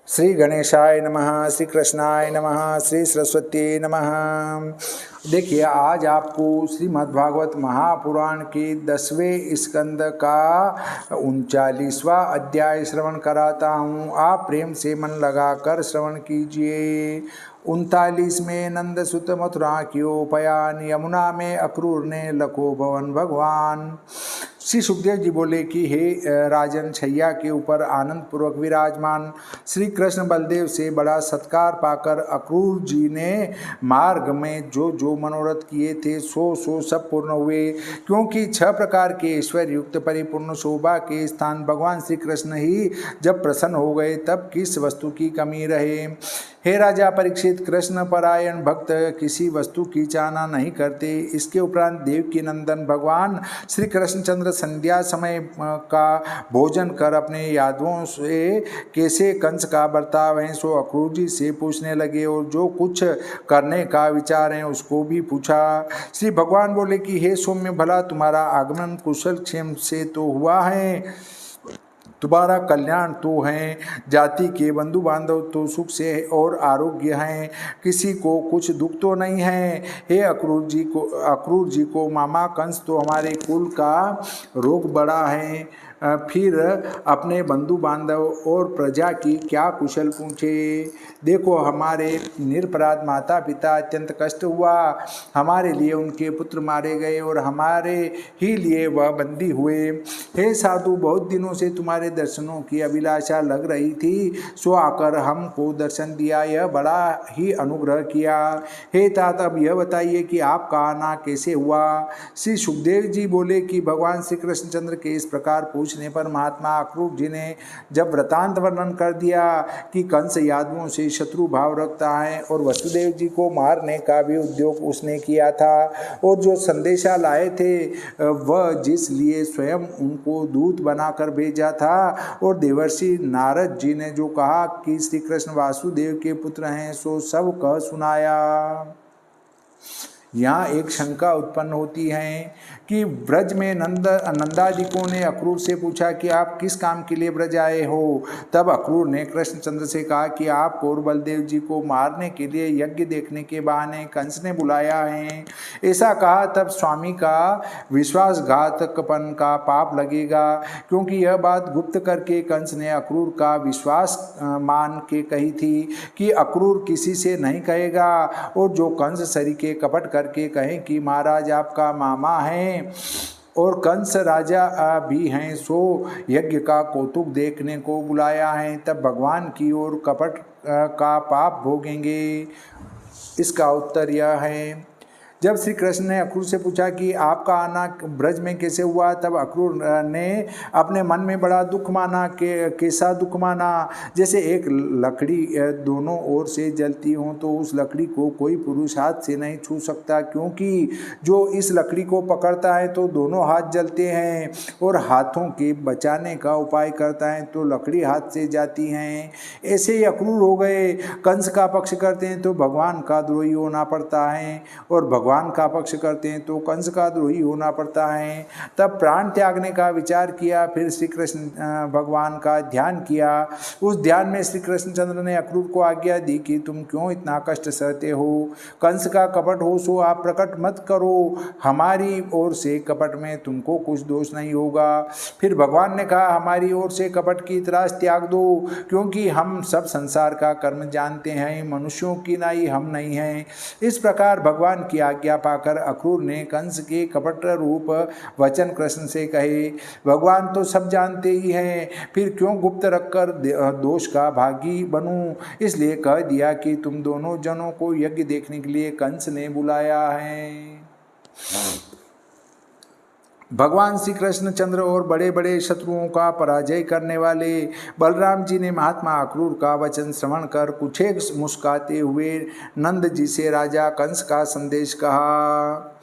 श्री गणेशाय नमः, श्री कृष्णाय नमः, श्री सरस्वती नमः। देखिए, आज आपको श्रीमद्भागवत महापुराण के 10वें स्कंद का 39वां अध्याय श्रवण कराता हूँ। आप प्रेम से मन लगाकर श्रवण कीजिए। 39 में नंद सुत मथुरा कियो पयान, यमुना में अक्रूर ने लखो भवन भगवान। श्री सुखदेव जी बोले कि हे राजन, छैया के ऊपर आनंद पूर्वक विराजमान श्री कृष्ण बलदेव से बड़ा सत्कार पाकर अक्रूर जी ने मार्ग में जो जो मनोरथ किए थे सो सब पूर्ण हुए। क्योंकि 6 प्रकार के ऐश्वर्य युक्त परिपूर्ण शोभा के स्थान भगवान श्री कृष्ण ही जब प्रसन्न हो गए तब किस वस्तु की कमी रहे। हे राजा परीक्षित, कृष्ण परायण भक्त किसी वस्तु की चाहना नहीं करते। इसके उपरांत देवकी नंदन भगवान श्री कृष्णचंद्र संध्या समय का भोजन कर अपने यादवों से कैसे कंस का बर्ताव है सो अक्रूर जी से पूछने लगे और जो कुछ करने का विचार है उसको भी पूछा। श्री भगवान बोले कि हे सौम्य, भला तुम्हारा आगमन कुशल क्षेम से तो हुआ है, तुम्हारा कल्याण तो है, जाति के बंधु बांधव तो सुख से और आरोग्य हैं, किसी को कुछ दुख तो नहीं है। हे अक्रूर जी को मामा कंस तो हमारे कुल का रोग बड़ा है, फिर अपने बंधु बांधव और प्रजा की क्या कुशल पूछे। देखो, हमारे निरपराध माता पिता अत्यंत कष्ट हुआ, हमारे लिए उनके पुत्र मारे गए और हमारे ही लिए वह बंदी हुए। हे साधु, बहुत दिनों से तुम्हारे दर्शनों की अभिलाषा लग रही थी, सो आकर हमको दर्शन दिया, यह बड़ा ही अनुग्रह किया। हे तात, अब यह बताइए कि आपका आना कैसे हुआ। श्री सुखदेव जी बोले कि भगवान श्री कृष्णचंद्र के इस प्रकार पूछने पर महात्मा अक्रूर जी ने जब वृतांत वर्णन कर दिया कि कंस यादवों से शत्रु भाव रखता है और वसुदेव जी को मारने का भी उद्योग उसने किया था और जो संदेशा लाए थे वह जिस लिए स्वयं उनको दूत बनाकर भेजा था और देवर्षि नारद जी ने जो कहा कि श्री कृष्ण वासुदेव के पुत्र हैं सो सब कह सुनाया। यहाँ एक शंका उत्पन्न होती है कि ब्रज में नंदादिकों ने अक्रूर से पूछा कि आप किस काम के लिए ब्रज आए हो। तब अक्रूर ने कृष्णचंद्र से कहा कि आपको और बलदेव जी को मारने के लिए यज्ञ देखने के बहाने कंस ने बुलाया है। ऐसा कहा तब स्वामी का विश्वासघातकपन का पाप लगेगा, क्योंकि यह बात गुप्त करके कंस ने अक्रूर का विश्वास मान के कही थी कि अक्रूर किसी से नहीं कहेगा, और जो कंस सरीखे कपट करके कहें कि महाराज आपका मामा है और कंस राजा भी हैं सो यज्ञ का कौतुक देखने को बुलाया है, तब भगवान की ओर कपट का पाप भोगेंगे। इसका उत्तर यह है, जब श्री कृष्ण ने अक्रूर से पूछा कि आपका आना ब्रज में कैसे हुआ, तब अक्रूर ने अपने मन में बड़ा दुख माना। कैसा दुख माना? जैसे एक लकड़ी दोनों ओर से जलती हो तो उस लकड़ी को कोई पुरुष हाथ से नहीं छू सकता, क्योंकि जो इस लकड़ी को पकड़ता है तो दोनों हाथ जलते हैं और हाथों के बचाने का उपाय करता है तो लकड़ी हाथ से जाती हैं। ऐसे ही अक्रूर हो गए। कंस का पक्ष करते हैं तो भगवान का द्रोही होना पड़ता है और भगवान का पक्ष करते हैं तो कंस का द्रोही होना पड़ता है। तब प्राण त्यागने का विचार किया, फिर श्री कृष्ण भगवान का ध्यान किया। उस ध्यान में श्री कृष्णचंद्र ने अक्रूर को आज्ञा दी कि तुम क्यों इतना कष्ट सहते हो, कंस का कपट हो सो आप प्रकट मत करो, हमारी ओर से कपट में तुमको कुछ दोष नहीं होगा। फिर भगवान ने कहा, हमारी ओर से कपट की त्रास त्याग दो, क्योंकि हम सब संसार का कर्म जानते हैं, मनुष्यों की नाई हम नहीं हैं। इस प्रकार भगवान की आज्ञा पाकर अक्रूर ने कंस के कपट रूप वचन कृष्ण से कहे। भगवान तो सब जानते ही हैं, फिर क्यों गुप्त रखकर दोष का भागी बनूं, इसलिए कह दिया कि तुम दोनों जनों को यज्ञ देखने के लिए कंस ने बुलाया है। भगवान श्री कृष्णचंद्र और बड़े बड़े शत्रुओं का पराजय करने वाले बलराम जी ने महात्मा अक्रूर का वचन श्रवण कर कुछेक मुस्काते हुए नंद जी से राजा कंस का संदेश कहा।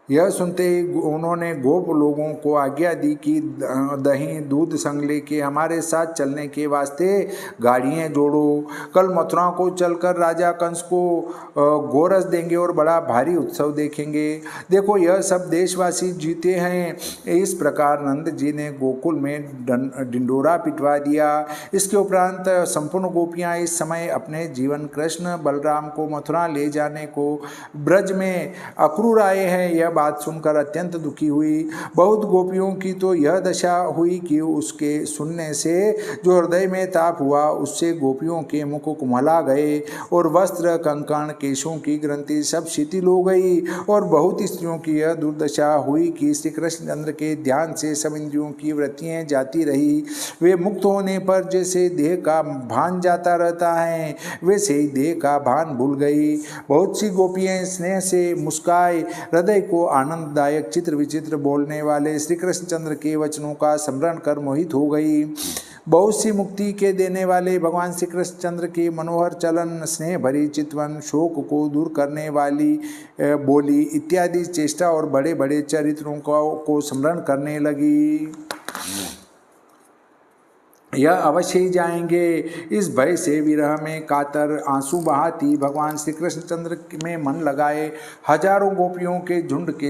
यह सुनते ही उन्होंने गोप लोगों को आज्ञा दी कि दही दूध संग लेके हमारे साथ चलने के वास्ते गाड़ियाँ जोड़ो। कल मथुरा को चलकर राजा कंस को गोरस देंगे और बड़ा भारी उत्सव देखेंगे। देखो यह सब देशवासी जीते हैं। इस प्रकार नंद जी ने गोकुल में डिंडोरा पिटवा दिया। इसके उपरांत संपूर्ण गोपियाँ इस समय अपने जीवन कृष्ण बलराम को मथुरा ले जाने को ब्रज में अक्रूर आए हैं, यह बात सुनकर अत्यंत दुखी हुई। बहुत गोपियों की तो यह दशा हुई कि उसके सुनने से जो हृदय में ताप हुआ उससे गोपियों के मुख कुमला गए और वस्त्र कंकण केशों की ग्रंथि सब शिथिल हो गई। और बहुत स्त्रियों की यह दुर्दशा हुई कि श्री कृष्णचंद्र के ध्यान से सब इंद्रियों की वृत्तियाँ जाती रही। वे मुक्त होने पर जैसे देह का भान जाता रहता है वैसे ही देह का भान भूल गई। बहुत सी गोपियाँ स्नेह से मुस्काए हृदय को आनंददायक चित्र विचित्र बोलने वाले श्री कृष्णचंद्र के वचनों का स्मरण कर मोहित हो गई। बहुत सी मुक्ति के देने वाले भगवान श्री कृष्णचंद्र के मनोहर चलन, स्नेह भरी चितवन, शोक को दूर करने वाली बोली इत्यादि चेष्टा और बड़े बड़े चरित्रों को स्मरण करने लगी। यह अवश्य ही जाएंगे। इस भय से विरह में कातर आंसू बहाती भगवान श्री कृष्णचंद्र में मन लगाए हजारों गोपियों के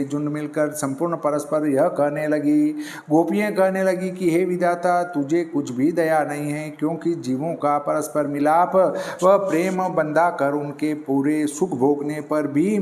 झुंड मिलकर संपूर्ण परस्पर यह कहने लगी। गोपियाँ कहने लगी कि हे विधाता, तुझे कुछ भी दया नहीं है, क्योंकि जीवों का परस्पर मिलाप वह प्रेम बंधा कर उनके पूरे सुख भोगने पर भी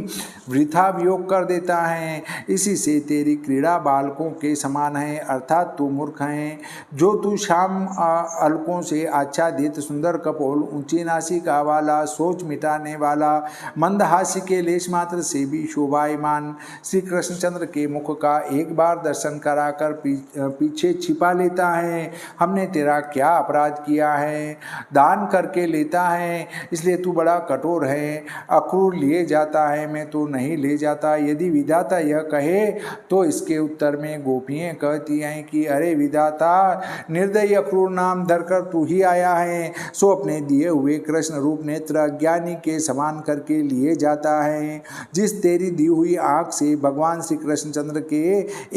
वृथा वियोग कर देता है। इसी से तेरी क्रीड़ा बालकों के समान है, अर्थात तू मूर्ख है। जो तू शाम अलकों से आच्छादित सुंदर कपोल, ऊंची नासिका वाला, सोच मिटाने वाला, मंदहास्य के लेश मात्र से भी शोभायमान श्री कृष्णचंद्र के मुख का एक बार दर्शन कराकर पीछे छिपा लेता है। हमने तेरा क्या अपराध किया है? दान करके लेता है, इसलिए तू बड़ा कठोर है। अक्रूर लिए जाता है, मैं तो नहीं ले जाता। यदि विधाता यह कहे तो इसके उत्तर में गोपियाँ कहती हैं कि अरे विधाता, निर्दयी अक्रूर नाम धरकर तू ही आया है, सो अपने दिए हुए कृष्ण रूप नेत्र अज्ञानी के समान करके लिए जाता है। जिस तेरी दी हुई आँख से भगवान श्री कृष्णचंद्र के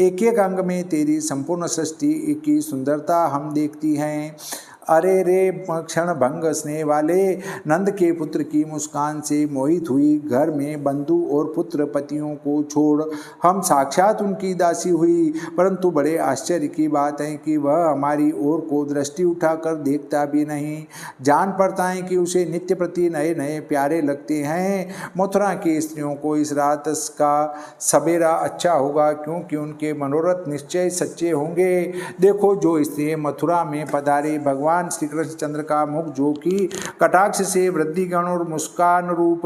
एक एक अंग में तेरी संपूर्ण सृष्टि की सुंदरता हम देखती हैं। अरे रे क्षण भंग स्नेह वाले नंद के पुत्र की मुस्कान से मोहित हुई घर में बंधु और पुत्र पतियों को छोड़ हम साक्षात उनकी दासी हुई। परंतु बड़े आश्चर्य की बात है कि वह हमारी ओर को दृष्टि उठाकर देखता भी नहीं। जान पड़ता है कि उसे नित्य प्रति नए नए प्यारे लगते हैं। मथुरा की स्त्रियों को इस रात का सवेरा अच्छा होगा, क्योंकि उनके मनोरथ निश्चय सच्चे होंगे। देखो, जो स्त्री मथुरा में पधारे भगवान श्री कृष्णचंद्र का मुख जो कि कटाक्ष से वृद्धिगण और मुस्कान रूप,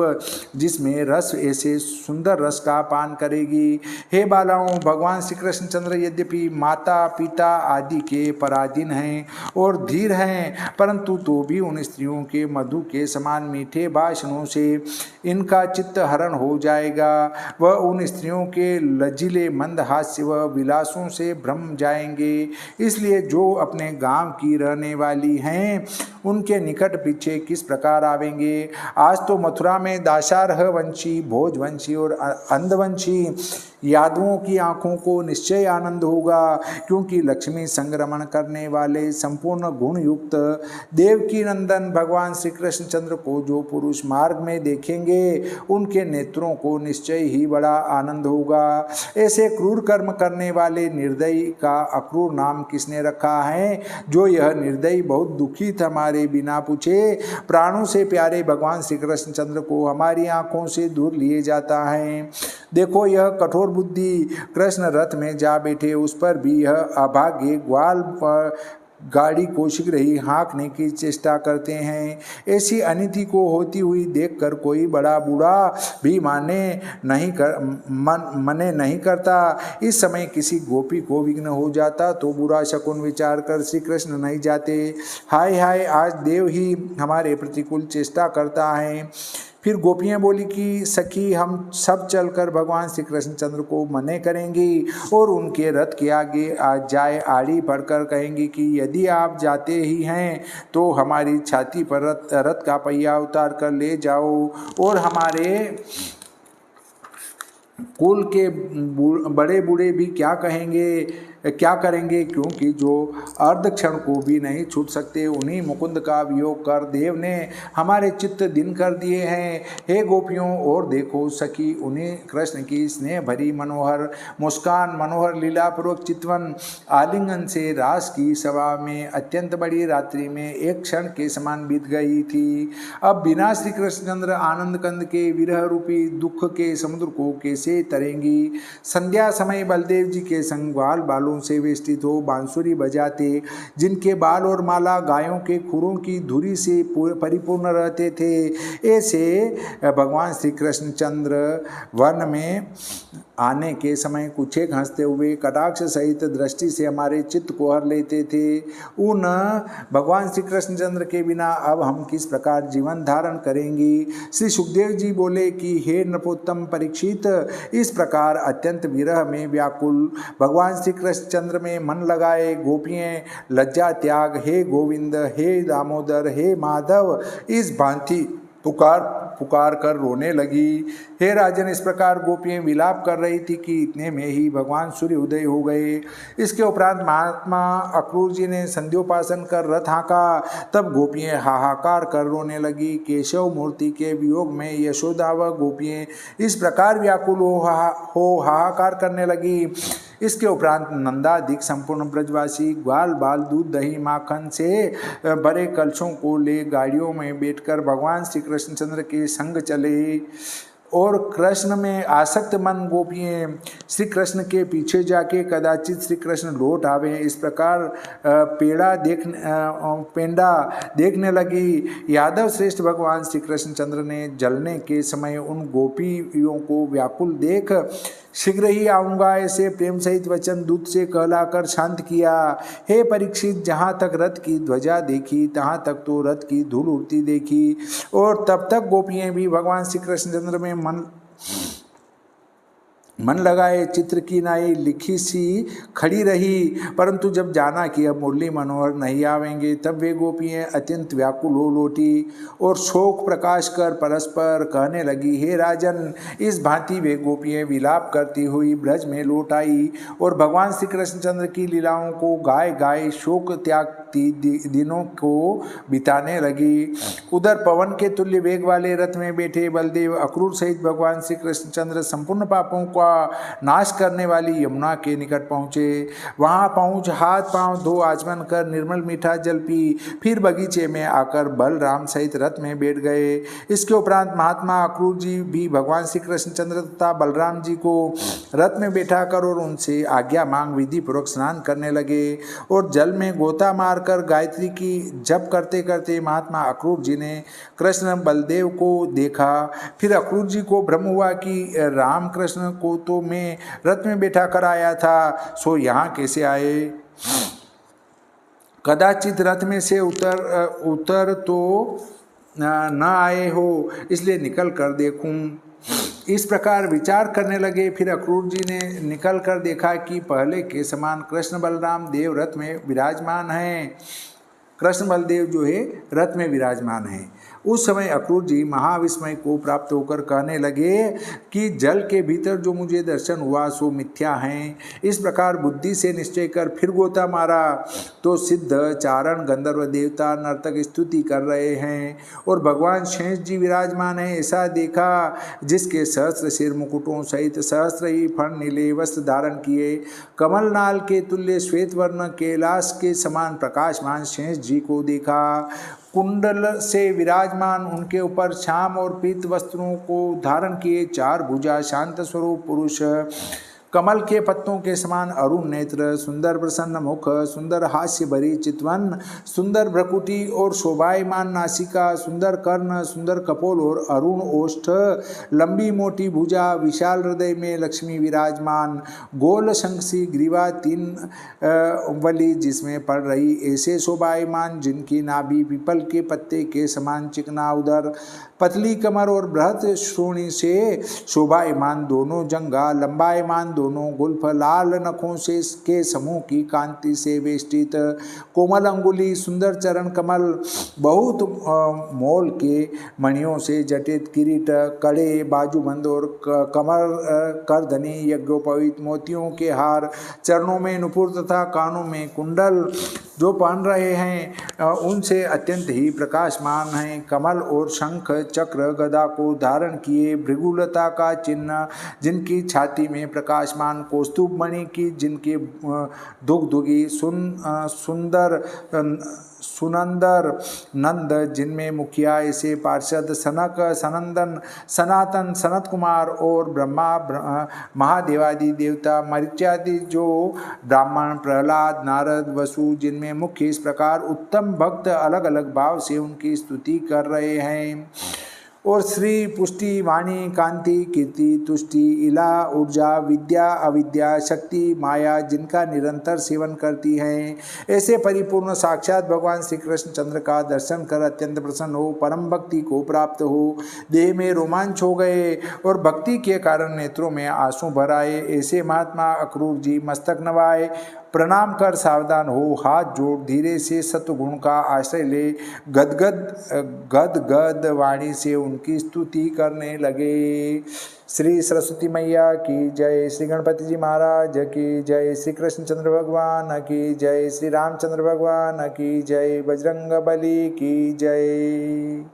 जिसमें रस ऐसे सुंदर रस का पान करेगी। हे बालाओं, भगवान श्री कृष्णचंद्र यद्यपि माता पिता आदि के पराधीन हैं और धीर हैं, परंतु तो भी उन स्त्रियों के मधु के समान मीठे भाषणों से इनका चित्त हरण हो जाएगा। वह उन स्त्रियों के लजीले मंद हास्य व विलासों से भ्रम जाएंगे। इसलिए जो अपने गांव की रहने वाली हैं उनके निकट पीछे किस प्रकार आवेंगे। आज तो मथुरा में दाशारह वंशी, भोजवंशी और अंधवंशी यादवों की आंखों को निश्चय आनंद होगा, क्योंकि लक्ष्मी संक्रमण करने वाले संपूर्ण गुण युक्त देवकी नंदन भगवान श्री कृष्णचंद्र को जो पुरुष मार्ग में देखेंगे उनके नेत्रों को निश्चय ही बड़ा आनंद होगा। ऐसे क्रूर कर्म करने वाले निर्दयी का अक्रूर नाम किसने रखा है? जो यह निर्दयी बहुत दुखी था, हमारे बिना पूछे प्राणों से प्यारे भगवान श्री कृष्णचंद्र को हमारी आंखों से दूर लिए जाता है। देखो, यह कठोर बुद्धि कृष्ण रथ में जा बैठे, उस पर भी यह अभागे ग्वाल पर गाड़ी को शीघ्र ही हाँकने की चेष्टा करते हैं। ऐसी अनिति को होती हुई देखकर कोई बड़ा बूढ़ा भी मने नहीं करता। इस समय किसी गोपी को विघ्न हो जाता तो बुरा शकुन विचार कर श्री कृष्ण नहीं जाते। हाय हाय, आज देव ही हमारे प्रतिकूल चेष्टा करता है। फिर गोपियाँ बोली कि सखी, हम सब चलकर भगवान श्री कृष्णचंद्र को मने करेंगी और उनके रथ के आगे आज जाए आड़ी पड़कर कहेंगी कि यदि आप जाते ही हैं तो हमारी छाती पर रथ का पहिया उतार कर ले जाओ और हमारे कुल के बड़े बूढ़े भी क्या करेंगे, क्योंकि जो अर्ध क्षण को भी नहीं छूट सकते, उन्हीं मुकुंद का वियोग कर देव ने हमारे चित्त दिन कर दिए हैं। हे गोपियों, और देखो सखी, उन्हें कृष्ण की स्नेह भरी मनोहर मुस्कान, मनोहर लीलापूर्वक चितवन आलिंगन से रास की सभा में अत्यंत बड़ी रात्रि में एक क्षण के समान बीत गई थी। अब बिना श्री कृष्णचंद्र आनंद कंद के विरह रूपी दुख के समुद्र को कैसे तरेंगी। संध्या समय बलदेव जी के संग ग्वाल बालों से वेष्टित हो बांसुरी बजाते, जिनके बाल और माला गायों के खुरों की धुरी से परिपूर्ण रहते थे, ऐसे भगवान श्री कृष्णचंद्र वन में आने के समय कुछ एक हंसते हुए कटाक्ष सहित दृष्टि से हमारे चित्त को हर लेते थे। उन भगवान श्री कृष्णचंद्र के बिना अब हम किस प्रकार जीवन धारण करेंगी। श्री सुखदेव जी बोले कि हे नृपोत्तम परीक्षित, इस प्रकार अत्यंत विरह में व्याकुल भगवान श्री कृष्णचंद्र में मन लगाए गोपियाँ लज्जा त्याग हे गोविंद, हे दामोदर, हे माधव इस भांति पुकार कर रोने लगी। हे राजन, इस प्रकार गोपियाँ विलाप कर रही थी कि इतने में ही भगवान सूर्य उदय हो गए। इसके उपरांत महात्मा अक्रूर जी ने संध्योपासन कर रथ हाँका। तब गोपियाँ हाहाकार कर रोने लगी। केशव मूर्ति के वियोग में यशोदा व गोपियाँ इस प्रकार व्याकुल हो हाहाकार करने लगी। इसके उपरांत नंदादिक संपूर्ण ब्रजवासी ग्वाल बाल दूध दही माखन से भरे कलशों को ले गाड़ियों में बैठकर भगवान श्री कृष्णचंद्र के संग चले, और कृष्ण में आसक्त मन गोपियाँ श्री कृष्ण के पीछे जाके कदाचित श्री कृष्ण लौट आवे, इस प्रकार पेंडा देखने लगी। यादव श्रेष्ठ भगवान श्री कृष्णचंद्र ने जलने के समय उन गोपियों को व्याकुल देख शीघ्र ही आऊँगा ऐसे प्रेम सहित वचन दूत से कहलाकर शांत किया। हे परीक्षित, जहाँ तक रथ की ध्वजा देखी तहाँ तक तो रथ की धूल उड़ती देखी, और तब तक गोपियाँ भी भगवान श्री कृष्णचंद्र में मन लगाए चित्र की नाई लिखी सी खड़ी रही। परंतु जब जाना कि अब मुरली मनोहर नहीं आवेंगे, तब वे गोपियाँ अत्यंत व्याकुल हो लौटी और शोक प्रकाश कर परस्पर कहने लगी, हे राजन, इस भांति वे गोपियाँ विलाप करती हुई ब्रज में लौट आई और भगवान श्री कृष्णचंद्र की लीलाओं को गाय गाय शोक त्यागती दिनों को बिताने लगी। उधर पवन के तुल्य वेग वाले रथ में बैठे बलदेव अक्रूर सहित भगवान श्री कृष्णचंद्र संपूर्ण पापों का नाश करने वाली यमुना के निकट पहुँचे। वहाँ पहुँच हाथ पांव धो आचमन कर निर्मल मीठा जल पी, फिर बगीचे में आकर बलराम सहित रथ में बैठ गए। इसके उपरांत महात्मा अक्रूर जी भी भगवान श्री कृष्णचंद्र तथा बलराम जी को रथ में बैठा कर और उनसे आज्ञा मांग विधि पूर्वक स्नान करने लगे और जल में गोता मारकर गायत्री की जप करते करते महात्मा अक्रूर जी ने कृष्ण बलदेव को देखा। फिर अक्रूर जी को भ्रम हुआ कि राम कृष्ण को तो मैं रथ में बैठा कर आया था, सो यहाँ कैसे आए। कदाचित रथ में से उतर तो न आए हो, इसलिए निकल कर देखूं। इस प्रकार विचार करने लगे। फिर अक्रूर जी ने निकल कर देखा कि पहले के समान कृष्ण बलराम देव रथ में विराजमान हैं। कृष्ण बलदेव जो है रथ में विराजमान हैं। उस समय अक्रूर जी महाविस्मय को प्राप्त होकर कहने लगे कि जल के भीतर जो मुझे दर्शन हुआ सो मिथ्या हैं। इस प्रकार बुद्धि से निश्चय कर फिर गोता मारा तो सिद्ध चारण गंधर्व देवता नर्तक स्तुति कर रहे हैं और भगवान शेष जी विराजमान है। ऐसा देखा जिसके सहस्त्र सिर मुकुटों सहित सहस्त्र ही फण नीले वस्त्र धारण किए, कमल नाल के तुल्य श्वेत वर्ण कैलाश के समान प्रकाशमान शेष जी को देखा। कुंडल से विराजमान उनके ऊपर श्याम और पीत वस्त्रों को धारण किए चार भुजा शांत स्वरूप पुरुष, कमल के पत्तों के समान अरुण नेत्र, सुंदर प्रसन्न मुख, सुंदर हास्य भरी चितवन, सुंदर भ्रकुटी और शोभायमान नासिका, सुंदर कर्ण, सुंदर कपोल और अरुण ओष्ठ, लंबी मोटी भुजा, विशाल हृदय में लक्ष्मी विराजमान, गोल शंखसी ग्रीवा तीन वली जिसमें पड़ रही, ऐसे शोभायमान जिनकी नाभि पीपल के पत्ते के समान चिकना उदर, पतली कमर और बृहत श्रोणी से शोभायमान दोनों जंघा, लंबायमान दोनों गुल्फ लाल नखों से के समूह की कांति से वेष्टित, कोमल अंगुली, सुंदर चरण कमल, बहुत मोल के मणियों से जटित किरीट, कड़े, बाजूबंद और कमर करधनी, यज्ञोपवीत मोतियों के हार, चरणों में नुपुर तथा कानों में कुंडल जो पहन रहे हैं उनसे अत्यंत ही प्रकाशमान हैं। कमल और शंख चक्र गदा को धारण किए, भृगुलता का चिन्ह जिनकी छाती में प्रकाशमान, कौस्तुभ मणि की जिनके दुगदुगी सुंदर सुनंदर नंद जिनमें मुखिया ऐसे पार्षद सनक सनंदन सनातन सनत कुमार और ब्रह्मा महादेवादि देवता मरीच्यादि जो ब्राह्मण प्रहलाद नारद वसु जिनमें मुख्य इस प्रकार उत्तम भक्त अलग अलग भाव से उनकी स्तुति कर रहे हैं। और श्री पुष्टि वाणी कांति कीर्ति तुष्टि इला ऊर्जा विद्या अविद्या शक्ति माया जिनका निरंतर सेवन करती हैं, ऐसे परिपूर्ण साक्षात भगवान श्री कृष्ण चंद्र का दर्शन कर अत्यंत प्रसन्न हो, परम भक्ति को प्राप्त हो, देह में रोमांच हो गए और भक्ति के कारण नेत्रों में आंसू भर आए, ऐसे महात्मा अक्रूर जी मस्तक नवाए, प्रणाम कर सावधान हो, हाथ जोड़ धीरे से सत्वगुण का आश्रय ले, गद वाणी से उनकी स्तुति करने लगे। श्री सरस्वती मैया की जय, श्री गणपति जी महाराज की जय, श्री कृष्णचंद्र भगवान की जय, श्री रामचंद्र भगवान की जय, बजरंग बली की जय।